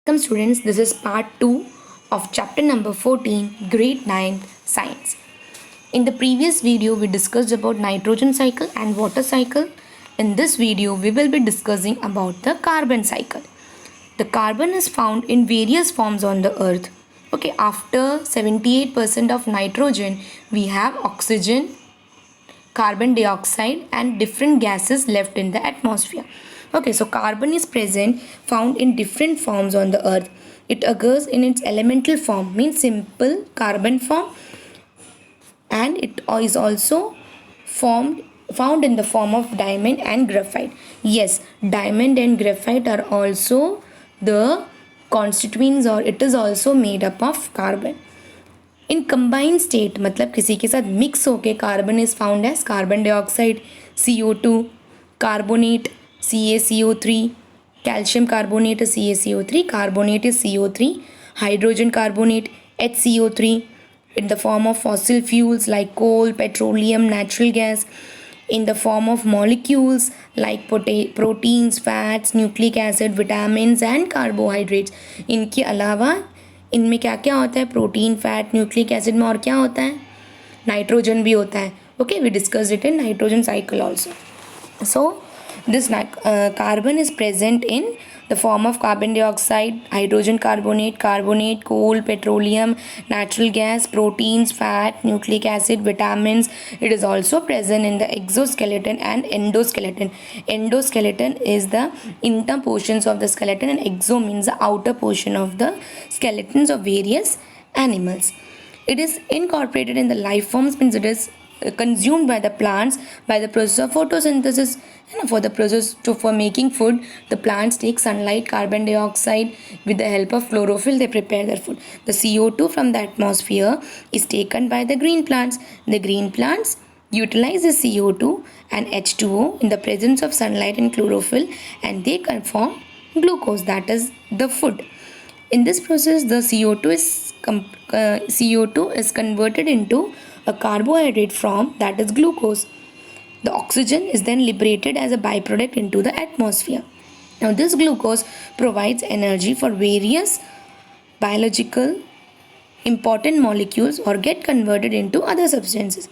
Welcome students, this is part 2 of chapter number 14, grade 9 science. In the previous video we discussed about nitrogen cycle and water cycle. In this video we will be discussing about the carbon cycle. The carbon is found in various forms on the earth. Okay, after 78% of nitrogen we have oxygen, carbon dioxide and different gases left in the atmosphere. Okay, so carbon is present, found in different forms on the earth. It occurs in its elemental form, means simple carbon form, and it is also found in the form of diamond and graphite. Yes, diamond and graphite are also the constituents, or it is also made up of carbon. In combined state मतलब किसी के साथ mix होके carbon is found as carbon dioxide, CO2, carbonate CaCO3, calcium carbonate CaCO3, carbonate is CO3, hydrogen carbonate HCO3 in the form of fossil fuels like coal, petroleum, natural gas, in the form of molecules like proteins, fats, nucleic acid, vitamins and carbohydrates. इनके अलावा इनमें क्या क्या होता है? Protein, fat, nucleic acid में और क्या होता है? नाइट्रोजन भी होता है. Okay, we discussed it in nitrogen cycle also. So this carbon is present in the form of carbon dioxide, hydrogen carbonate, coal, petroleum, natural gas, proteins, fat, nucleic acid, vitamins. It is also present in the exoskeleton and endoskeleton. Endoskeleton is the inner portions of the skeleton and exo means the outer portion of the skeletons of various animals. It is incorporated in the life forms, means it is consumed by the plants by the process of photosynthesis. For the process for making food, the plants take sunlight, carbon dioxide. With the help of chlorophyll they prepare their food. The CO2 from the atmosphere is taken by the green plants. The green plants utilize the CO2 and H2O in the presence of sunlight and chlorophyll, and they can form glucose, that is the food. In this process the CO2 is converted into a carbohydrate form, that is glucose. The oxygen is then liberated as a byproduct into the atmosphere. Now this glucose provides energy for various biological important molecules or get converted into other substances.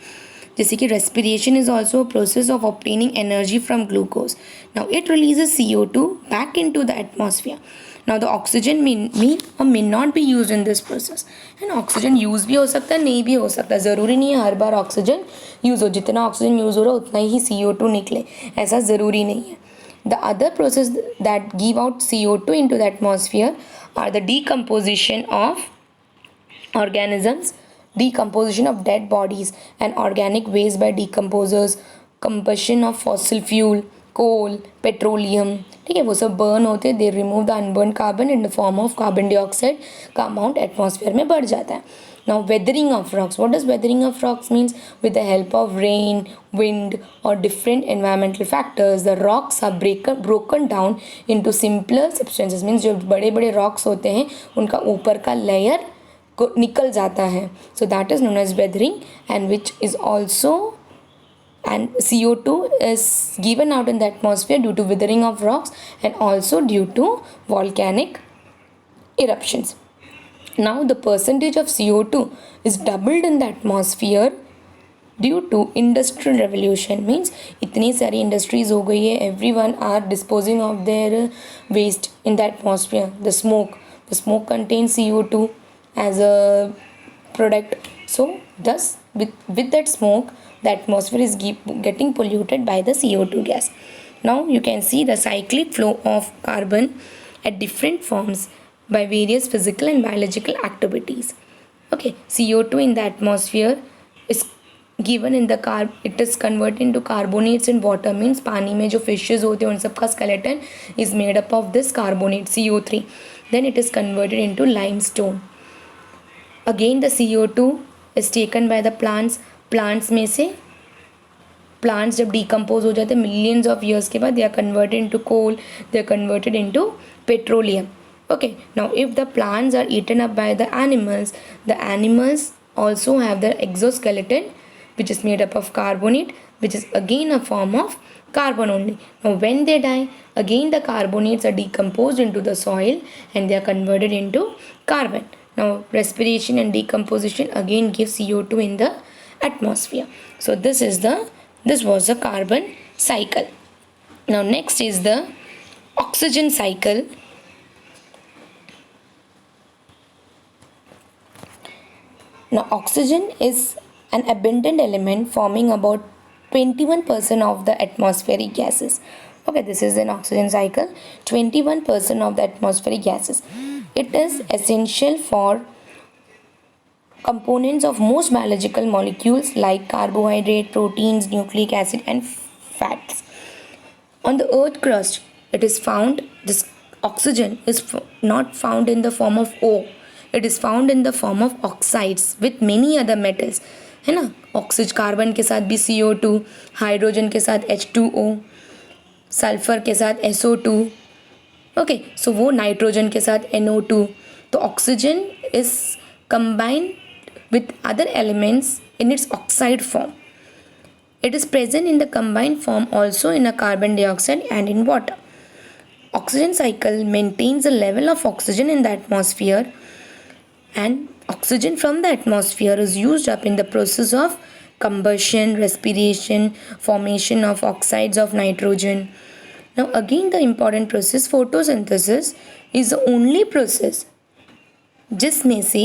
जैसे कि respiration is also a process of obtaining energy from glucose. Now it releases CO2 back into the atmosphere. Now the oxygen may or may not be used in this process. And oxygen use भी हो सकता है, नहीं भी हो सकता. ज़रूरी नहीं है हर बार ऑक्सीजन यूज़ हो. जितना ऑक्सीजन यूज़ हो रहा है उतना ही CO2 निकले, ऐसा ज़रूरी नहीं है. The other process that give out CO2 into the atmosphere are the decomposition of organisms, decomposition of dead bodies and organic waste by decomposers, combustion of fossil fuel, coal, petroleum. ठीक है, वो सब burn होते हैं. They remove the unburn carbon in the form of carbon dioxide का amount atmosphere में बढ़ जाता है. Now weathering of rocks. What does weathering of rocks means? With the help of rain, wind or different environmental factors, the rocks are broken down into simpler substances. Means जो बड़े बड़े rocks होते हैं उनका ऊपर का layer को निकल जाता है. So that is known as weathering, and which is also, and CO2 is given out in the atmosphere due to withering of rocks and also due to volcanic eruptions. Now the percentage of CO2 is doubled in the atmosphere due to industrial revolution. Means इतनी सारी industries हो गई है, everyone are disposing of their waste in the atmosphere. The smoke contains CO2 as a product. So thus with that smoke the atmosphere is getting polluted by the CO2 gas. Now you can see the cyclic flow of carbon at different forms by various physical and biological activities. Okay, CO2 in the atmosphere is given in the it is converted into carbonates in water. Means पानी में जो fishes होते हैं उन सब का skeleton is made up of this carbonate CO3. Then it is converted into limestone. Again the CO2 is taken by the plants. Plants में से प्लांट्स जब डिकम्पोज हो जाते हैं मिलियंस ऑफ ईयर्स के बाद, they are converted into coal, they are converted into petroleum. Okay, now if the plants are eaten up by the animals also have the exoskeleton which is made up of carbonate. which is again a form of carbon only. Now when they die, again the carbonates are decomposed into the soil and they are converted into carbon. Now respiration and decomposition again give CO2 in the atmosphere. So this was the carbon cycle. Now next is the oxygen cycle. Now oxygen is an abundant element forming about 21% of the atmospheric gases. Okay, this is an oxygen cycle. 21% of the atmospheric gases. It is essential for components of most biological molecules like carbohydrate, proteins, nucleic acid and fats. On the earth crust, it is found, this oxygen is not found in the form of O. It is found in the form of oxides with many other metals, है ना. Oxygen carbon के साथ भी CO2, hydrogen के साथ H2O, sulphur के साथ SO2, okay. सो वो नाइट्रोजन के साथ NO2. तो oxygen is combined with other elements in its oxide form. It is present in the combined form also in a carbon dioxide and in water. Oxygen cycle maintains the level of oxygen in the atmosphere, and oxygen from the atmosphere is used up in the process of combustion, respiration, formation of oxides of nitrogen. Now again the important process, photosynthesis, is the only process जिसमें से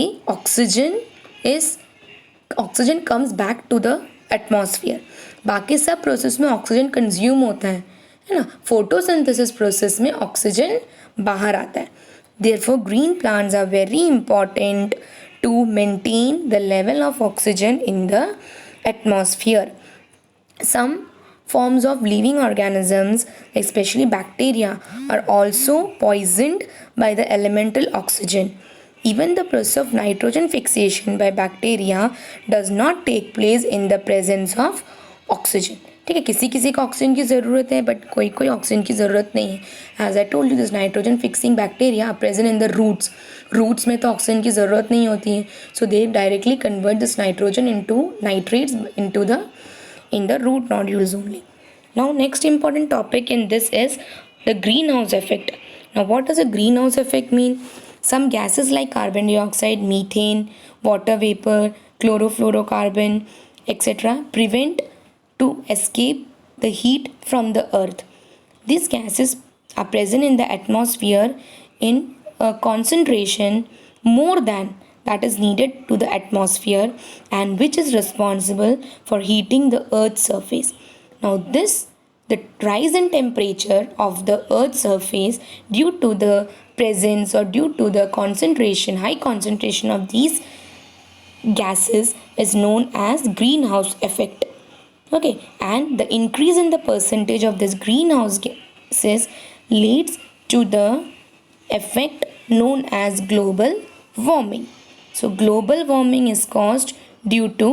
oxygen comes back to the atmosphere. बाकी सब process में oxygen consume होता है ना. Photosynthesis process में oxygen बाहर आता है. Therefore green plants are very important to maintain the level of oxygen in the atmosphere. Some forms of living organisms, especially bacteria, are also poisoned by the elemental oxygen. Even the process of nitrogen fixation by bacteria does not take place in the presence of oxygen. ठीक है, किसी किसी को oxygen की ज़रूरत है but कोई कोई ऑक्सीजन की ज़रूरत नहीं है. As I told you, this nitrogen fixing bacteria are present in the roots में तो ऑक्सीजन की ज़रूरत नहीं होती है. So they directly convert this nitrogen into nitrates into the in the root nodules only. Now next important topic in this is the greenhouse effect. Now what does a greenhouse effect mean? Some gases like carbon dioxide, methane, water vapor, chlorofluorocarbon, etc. prevent to escape the heat from the earth. These gases are present in the atmosphere in a concentration more than that is needed to the atmosphere and which is responsible for heating the earth's surface. Now the rise in temperature of the earth's surface due to the presence or due to the high concentration of these gases is known as greenhouse effect. Okay, and the increase in the percentage of this greenhouse gases leads to the effect known as global warming. So global warming is caused due to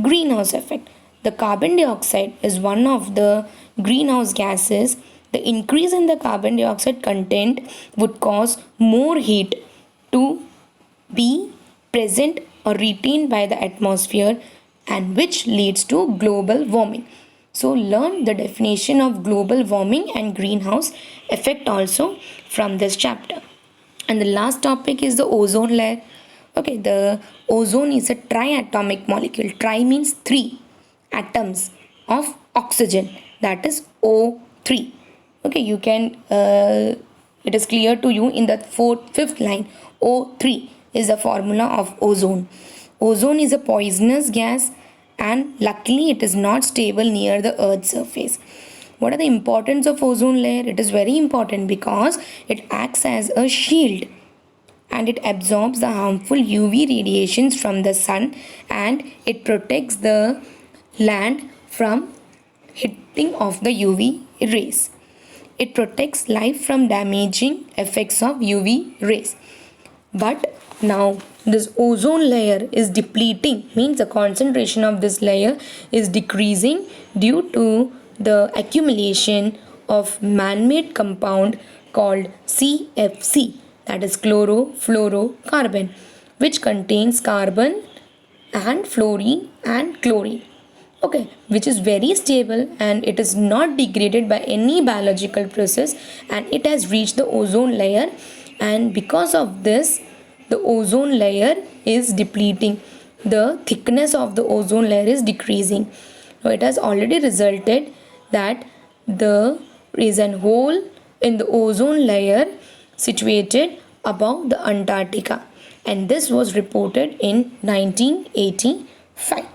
greenhouse effect. The carbon dioxide is one of the greenhouse gases. The increase in the carbon dioxide content would cause more heat to be present or retained by the atmosphere, and which leads to global warming. So learn the definition of global warming and greenhouse effect also from this chapter. And the last topic is the ozone layer. Okay, the ozone is a triatomic molecule. Tri means 3 atoms of oxygen, that is O3. Okay, you can it is clear to you in the fifth line. O3 is the formula of ozone. Ozone is a poisonous gas and luckily it is not stable near the earth's surface. What are the importance of ozone layer? It is very important because it acts as a shield and it absorbs the harmful UV radiations from the sun and it protects the land from hitting of the UV rays. It protects life from damaging effects of UV rays. But now this ozone layer is depleting, means the concentration of this layer is decreasing due to the accumulation of man-made compound called CFC, that is chlorofluorocarbon, which contains carbon and fluorine and chlorine. okay, which is very stable and it is not degraded by any biological process, and it has reached the ozone layer, and because of this the ozone layer is depleting, the thickness of the ozone layer is decreasing. Now it has already resulted that there is a hole in the ozone layer situated above the Antarctica, and this was reported in 1985.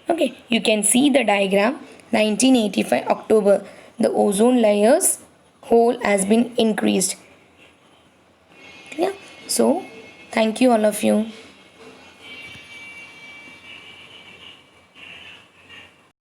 Okay, you can see the diagram. 1985 October, the ozone layers hole has been increased. Yeah, so thank you all of you.